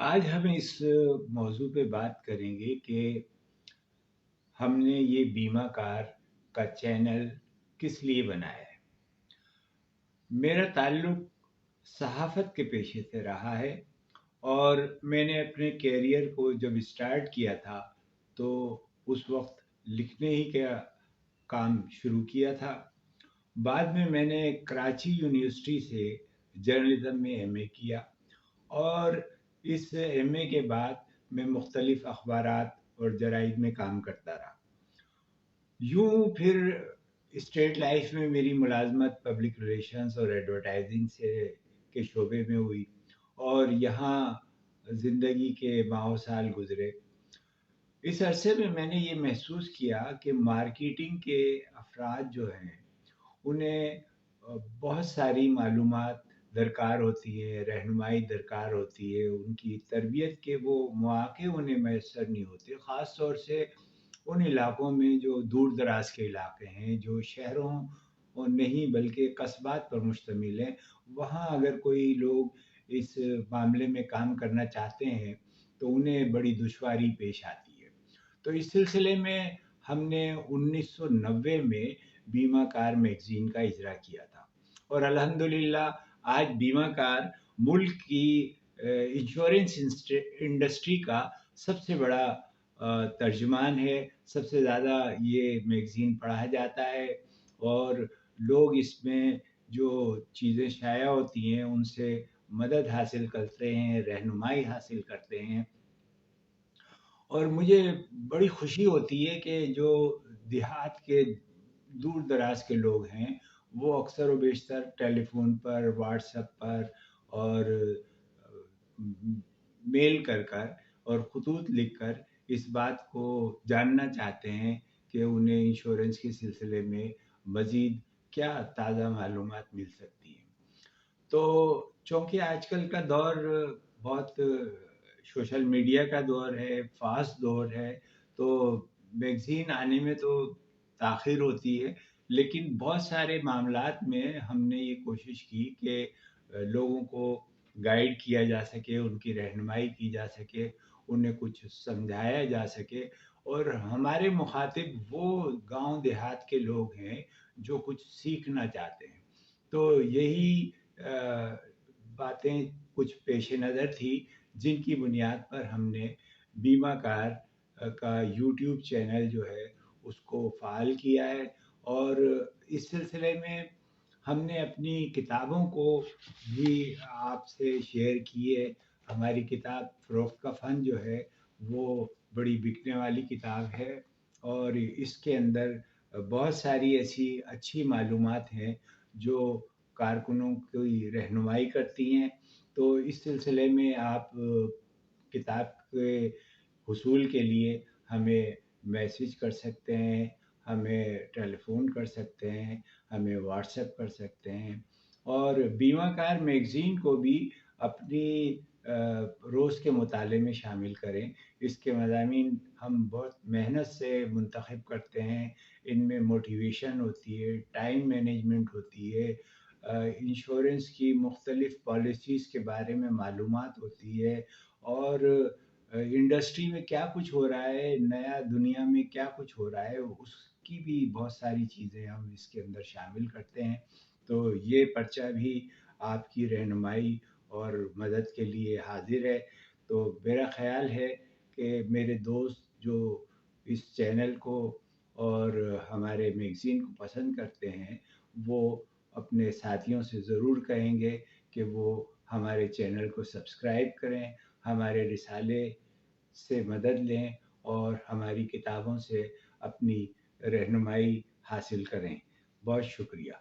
आज हम इस मौजू पे बात करेंगे कि हमने ये बीमा कार का चैनल किस लिए बनाया है। मेरा ताल्लुक सहाफ़त के पेशे से रहा है और मैंने अपने करियर को जब स्टार्ट किया था तो उस वक्त लिखने ही का काम शुरू किया था। बाद में मैंने कराची यूनिवर्सिटी से जर्नलिज्म में एमए किया और इस एमए के बाद मैं मुख्तलिफ अखबारात और जराइद में काम करता रहा। यूँ फिर स्टेट लाइफ में मेरी मुलाजमत पब्लिक रिलेशंस और एडवर्टाइजिंग से के शोबे में हुई और यहाँ ज़िंदगी के माह साल गुज़रे। इस अरसे में मैंने ये महसूस किया कि मार्केटिंग के अफराद जो हैं उन्हें बहुत सारी मालूमात दरकार होती है, रहनुमाई दरकार होती है, उनकी तरबियत के वो मौक़े उन्हें मैसर नहीं होते। ख़ास तौर से उन इलाकों में जो दूर दराज के इलाके हैं, जो शहरों और नहीं बल्कि कस्बात पर मुश्तमिल हैं, वहाँ अगर कोई लोग इस मामले में काम करना चाहते हैं, तो उन्हें बड़ी दुश्वारी पेश आती है। तो इस सिलसिले में हमने 1990 में बीमा कार मैगज़ीन का इजरा किया था और अल्हम्दुलिल्लाह आज बीमा कार मुल्क की इंश्योरेंस इंडस्ट्री का सबसे बड़ा तर्जुमान है। सबसे ज़्यादा ये मैगज़ीन पढ़ा जाता है और लोग इसमें जो चीज़ें शाया होती हैं उनसे मदद हासिल करते हैं, रहनुमाई हासिल करते हैं। और मुझे बड़ी खुशी होती है कि जो देहात के दूर-दराज के लोग हैं, वो अक्सर व बेशतर टेलीफ़ोन पर, व्हाट्सएप पर और मेल कर और ख़ुतूत लिख कर इस बात को जानना चाहते हैं कि उन्हें इंश्योरेंस के सिलसिले में मज़ीद क्या ताज़ा मालूमात मिल सकती हैं। तो चूँकि आजकल का दौर बहुत सोशल मीडिया का दौर है, फ़ास्ट दौर है, तो मैगज़ीन आने में तो ताख़ीर होती है, लेकिन बहुत सारे मामलात में हमने ये कोशिश की कि लोगों को गाइड किया जा सके, उनकी रहनुमाई की जा सके, उन्हें कुछ समझाया जा सके और हमारे मुख़ातिब वो गाँव देहात के लोग हैं, जो कुछ सीखना चाहते हैं। तो यही बातें कुछ पेश नज़र थी, जिनकी बुनियाद पर हमने बीमा कार का यूट्यूब चैनल जो है, उसको फ़ाल किया है और इस सिलसिले में हमने अपनी किताबों को भी आपसे शेयर की है। हमारी किताब फ़रोख्त का फ़न जो है, वो बड़ी बिकने वाली किताब है और इसके अंदर बहुत सारी ऐसी अच्छी मालूमात हैं, जो कारकुनों की रहनुमाई करती हैं। तो इस सिलसिले में आप किताब के हुसूल के लिए हमें मैसेज कर सकते हैं, हमें टेलीफ़ोन कर सकते हैं, हमें व्हाट्सएप कर सकते हैं और बीमा कार मैगज़ीन को भी अपनी रोज़ के मुताले में शामिल करें। इसके मज़ामीन हम बहुत मेहनत से मुंतख़ब करते हैं, इनमें मोटिवेशन होती है, टाइम मैनेजमेंट होती है, इंश्योरेंस की मुख्तलिफ़ पॉलिसीज़ के बारे में मालूमात होती है और इंडस्ट्री में क्या कुछ हो रहा है, नया दुनिया में क्या कुछ हो रहा है, उसकी भी बहुत सारी चीज़ें हम इसके अंदर शामिल करते हैं। तो ये पर्चा भी आपकी रहनुमाई और मदद के लिए हाज़िर है। तो मेरा ख़्याल है कि मेरे दोस्त जो इस चैनल को और हमारे मैगज़ीन को पसंद करते हैं, वो अपने साथियों से ज़रूर कहेंगे कि वो हमारे चैनल को सब्सक्राइब करें, हमारे रिसाले से मदद लें और हमारी किताबों से अपनी रहनुमाई हासिल करें। बहुत शुक्रिया।